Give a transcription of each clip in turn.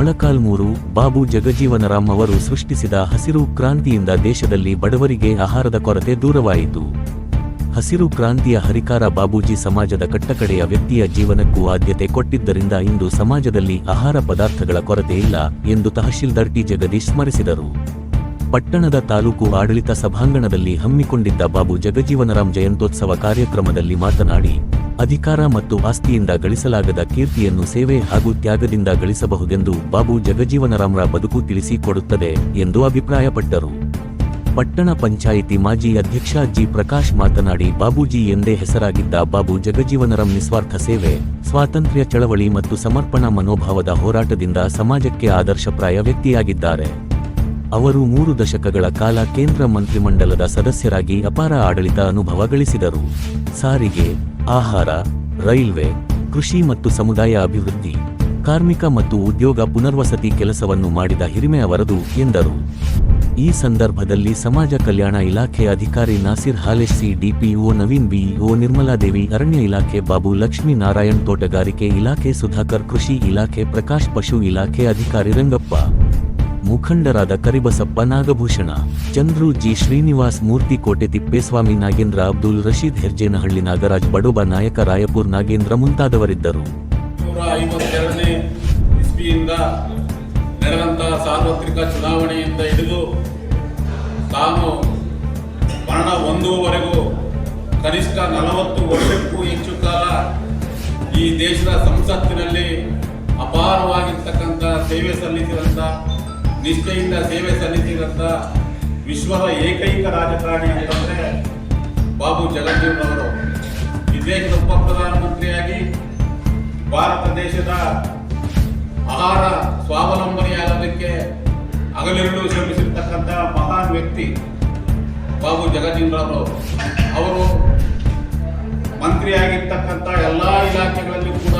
ಮೊಳಕಾಲ್ಮೂರು ಬಾಬು ಜಗಜೀವನರಾಮ್ ಅವರು ಸೃಷ್ಟಿಸಿದ ಹಸಿರು ಕ್ರಾಂತಿಯಿಂದ ದೇಶದಲ್ಲಿ ಬಡವರಿಗೆ ಆಹಾರದ ಕೊರತೆ ದೂರವಾಯಿತು. ಹಸಿರು ಕ್ರಾಂತಿಯ ಹರಿಕಾರ ಬಾಬೂಜಿ ಸಮಾಜದ ಕಟ್ಟಕಡೆಯ ವ್ಯಕ್ತಿಯ ಜೀವನಕ್ಕೂ ಆದ್ಯತೆ ಕೊಟ್ಟಿದ್ದರಿಂದ ಇಂದು ಸಮಾಜದಲ್ಲಿ ಆಹಾರ ಪದಾರ್ಥಗಳ ಕೊರತೆ ಇಲ್ಲ ಎಂದು ತಹಶೀಲ್ದಾರ್ ಟಿ ಜಗದೀಶ್ ಸ್ಮರಿಸಿದರು. ಪಟ್ಟಣದ ತಾಲೂಕು ಆಡಳಿತ ಸಭಾಂಗಣದಲ್ಲಿ ಹಮ್ಮಿಕೊಂಡಿದ್ದ ಬಾಬು ಜಗಜೀವನರಾಮ್ ಜಯಂತ್ಯೋತ್ಸವ ಕಾರ್ಯಕ್ರಮದಲ್ಲಿ ಮಾತನಾಡಿ, ಅಧಿಕಾರ ಮತ್ತು ಆಸ್ತಿಯಿಂದ ಗಳಿಸಲಾಗದ ಕೀರ್ತಿಯನ್ನು ಸೇವೆ ಹಾಗೂ ತ್ಯಾಗದಿಂದ ಗಳಿಸಬಹುದೆಂದು ಬಾಬು ಜಗಜೀವನರಾಮ್ರ ಬದುಕು ತಿಳಿಸಿಕೊಡುತ್ತದೆ ಎಂದು ಅಭಿಪ್ರಾಯಪಟ್ಟರು. ಪಟ್ಟಣ ಪಂಚಾಯಿತಿ ಮಾಜಿ ಅಧ್ಯಕ್ಷ ಜಿ ಪ್ರಕಾಶ್ ಮಾತನಾಡಿ, ಬಾಬೂಜಿ ಎಂದೇ ಹೆಸರಾಗಿದ್ದ ಬಾಬು ಜಗಜೀವನರಾಮ್ ನಿಸ್ವಾರ್ಥ ಸೇವೆ, ಸ್ವಾತಂತ್ರ್ಯ ಚಳವಳಿ ಮತ್ತು ಸಮರ್ಪಣಾ ಮನೋಭಾವದ ಹೋರಾಟದಿಂದ ಸಮಾಜಕ್ಕೆ ಆದರ್ಶಪ್ರಾಯ ವ್ಯಕ್ತಿಯಾಗಿದ್ದಾರೆ. ಅವರು 3 ದಶಕಗಳ ಕಾಲ ಕೇಂದ್ರ ಮಂತ್ರಿಮಂಡಲದ ಸದಸ್ಯರಾಗಿ ಅಪಾರ ಆಡಳಿತ ಅನುಭವ ಗಳಿಸಿದರು. ಸಾರಿಗೆ, ಆಹಾರ, ರೈಲ್ವೆ, ಕೃಷಿ ಮತ್ತು ಸಮುದಾಯ ಅಭಿವೃದ್ಧಿ, ಕಾರ್ಮಿಕ ಮತ್ತು ಉದ್ಯೋಗ ಪುನರ್ವಸತಿ ಕೆಲಸವನ್ನು ಮಾಡಿದ ಹಿರಿಮೆ ಅವರದು ಎಂದರು. ಈ ಸಂದರ್ಭದಲ್ಲಿ ಸಮಾಜ ಕಲ್ಯಾಣ ಇಲಾಖೆ ಅಧಿಕಾರಿ ನಾಸಿರ್ ಹಾಲೇಶ್, ಡಿಪಿಒ ನವೀನ್, ಬಿಇಒ ನಿರ್ಮಲಾದೇವಿ, ಅರಣ್ಯ ಇಲಾಖೆ ಬಾಬು ಲಕ್ಷ್ಮೀ ನಾರಾಯಣ್, ತೋಟಗಾರಿಕೆ ಇಲಾಖೆ ಸುಧಾಕರ್, ಕೃಷಿ ಇಲಾಖೆ ಪ್ರಕಾಶ್, ಪಶು ಇಲಾಖೆ ಅಧಿಕಾರಿ ರಂಗಪ್ಪ, ಮುಖಂಡರಾದ ಕರಿಬಸಪ್ಪ, ನಾಗಭೂಷಣ, ಚಂದ್ರು, ಜಿ ಶ್ರೀನಿವಾಸ್ ಮೂರ್ತಿ, ಕೋಟೆ ತಿಪ್ಪೇಸ್ವಾಮಿ, ನಾಗೇಂದ್ರ, ಅಬ್ದುಲ್ ರಶೀದ್, ಹೆರ್ಜೇನಹಳ್ಳಿ ನಾಗರಾಜ್, ಬಡೋಬ ನಾಯಕ, ರಾಯಪುರ್ ನಾಗೇಂದ್ರ ಮುಂತಾದವರಿದ್ದರು. 1952ನೇ ಇಸ್ವಿಯಿಂದ ನಡೆದಂತಹ ಸಾರ್ವತ್ರಿಕ ಚುನಾವಣೆಯಿಂದ ಹಿಡಿದು ತಾನು ಮರಣ ಹೊಂದುವವರೆಗೂ ಕನಿಷ್ಠ 40 ವರ್ಷಕ್ಕೂ ಹೆಚ್ಚು ಕಾಲ ಈ ದೇಶದ ಸಂಸತ್ತಿನಲ್ಲಿ ಅಪಾರವಾಗಿರ್ತಕ್ಕಂಥ ಸೇವೆ ಸಲ್ಲಿಸಿದಂಥ, ನಿಷ್ಠೆಯಿಂದ ಸೇವೆ ಸಲ್ಲಿಸಿದಂಥ ವಿಶ್ವದ ಏಕೈಕ ರಾಜಕಾರಣಿ ಅಂತಂದರೆ ಬಾಬು ಜಗಜೀವನರಾಮ್ ಅವರು. ಈ ದೇಶದ ಉಪ ಪ್ರಧಾನಮಂತ್ರಿಯಾಗಿ ಭಾರತ ದೇಶದ ಆಹಾರ ಸ್ವಾವಲಂಬನೆಯಾಗೋದಕ್ಕೆ ಹಗಲಿರುಳು ಶ್ರಮಿಸಿರ್ತಕ್ಕಂಥ ಮಹಾನ್ ವ್ಯಕ್ತಿ ಬಾಬು ಜಗಜೀವನರಾಮ್ ಅವರು. ಅವರು ಮಂತ್ರಿಯಾಗಿರ್ತಕ್ಕಂಥ ಎಲ್ಲ ಇಲಾಖೆಗಳಲ್ಲಿ ಕೂಡ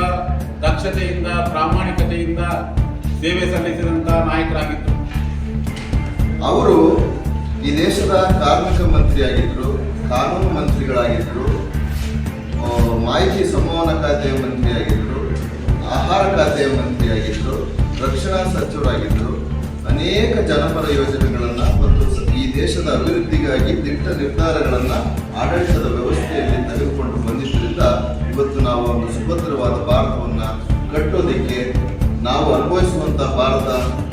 ದಕ್ಷತೆಯಿಂದ, ಪ್ರಾಮಾಣಿಕತೆಯಿಂದ ಸೇವೆ ಸಲ್ಲಿಸಿದಂಥ ನಾಯಕರಾಗಿದ್ದರು. ಅವರು ಈ ದೇಶದ ಕಾರ್ಮಿಕ ಮಂತ್ರಿಯಾಗಿದ್ದರು, ಕಾನೂನು ಮಂತ್ರಿಗಳಾಗಿದ್ದರು, ಮಾಹಿತಿ ಸಂವಹನ ಖಾತೆಯ ಮಂತ್ರಿಯಾಗಿದ್ದರು, ಆಹಾರ ಖಾತೆಯ ಮಂತ್ರಿಯಾಗಿದ್ದರು, ರಕ್ಷಣಾ ಸಚಿವರಾಗಿದ್ದರು. ಅನೇಕ ಜನಪರ ಯೋಜನೆಗಳನ್ನು ಮತ್ತು ಈ ದೇಶದ ಅಭಿವೃದ್ಧಿಗಾಗಿ ದಿಟ್ಟ ನಿರ್ಧಾರಗಳನ್ನು ಆಡಳಿತದ ವ್ಯವಸ್ಥೆಯಲ್ಲಿ ತೆಗೆದುಕೊಂಡು ಬಂದಿದ್ದರಿಂದ ಇವತ್ತು ನಾವು ಒಂದು ಸುಭದ್ರವಾದ ಭಾರತವನ್ನು ಕಟ್ಟೋದಕ್ಕೆ, ನಾವು ಅನುಭವಿಸುವಂಥ ಭಾರತ,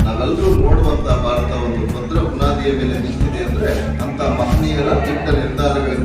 ನಾವೆಲ್ಲರೂ ನೋಡುವಂಥ ಭಾರತ ಒಂದು ಭದ್ರ ಬುನಾದಿಯ ಮೇಲೆ ನಿಂತಿದೆ ಅಂದರೆ ಅಂಥ ಮಹನೀಯರ ದಿಟ್ಟ ನಿರ್ಧಾರಗಳಿಗೆ